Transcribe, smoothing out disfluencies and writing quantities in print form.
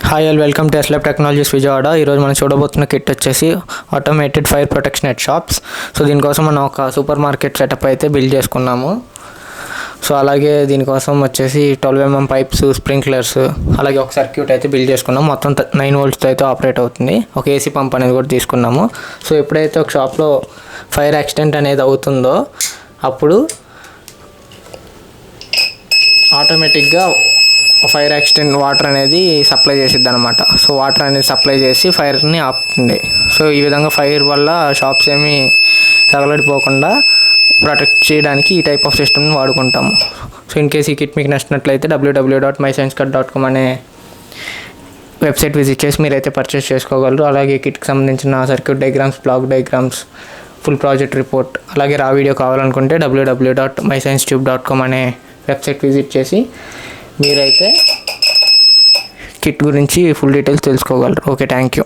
Hi all welcome to ఎస్లాబ్ technologies Vijayawada. ఈరోజు మనం చూడబోతున్న kit వచ్చేసి automated fire protection at shops. So దీనికోసం మనం ఒక సూపర్ మార్కెట్ సెటప్ అయితే బిల్డ్ చేసుకున్నాము. సో అలాగే దీనికోసం వచ్చేసి 12mm పైప్స్, స్ప్రింక్లర్స్, అలాగే ఒక సర్క్యూట్ అయితే బిల్డ్ చేసుకున్నాము. మొత్తం 9 volts అయితే ఆపరేట్ అవుతుంది. ఒక ఏసీ పంప్ అనేది కూడా తీసుకున్నాము. సో ఎప్పుడైతే ఒక షాప్లో ఫైర్ యాక్సిడెంట్ అనేది అవుతుందో అప్పుడు ఆటోమేటిక్గా ఫైర్ యాక్సిడెంట్ వాటర్ అనేది సప్లై చేసిద్ది అనమాట. సో వాటర్ అనేది సప్లై చేసి ఫైర్ని ఆపుతుంది. సో ఈ విధంగా ఫైర్ వల్ల షాప్స్ ఏమీ తగలడిపోకుండా ప్రొటెక్ట్ చేయడానికి ఈ టైప్ ఆఫ్ సిస్టమ్ని వాడుకుంటాము. సో ఇన్ కేస్ ఈ కిట్ మీకు నచ్చినట్లయితే www.mysciencecut.com అనే వెబ్సైట్ విజిట్ చేసి మీరైతే పర్చేస్ చేసుకోగలరు. అలాగే కిట్కి సంబంధించిన circuit diagrams, block diagrams, full project report, అలాగే రా వీడియో కావాలనుకుంటే www.mysciencetube.com అనే వెబ్సైట్ విజిట్ చేసి మీరైతే కిట్ గురించి ఫుల్ డీటెయిల్స్ తెలుసుకోగలరు. Okay, thank you.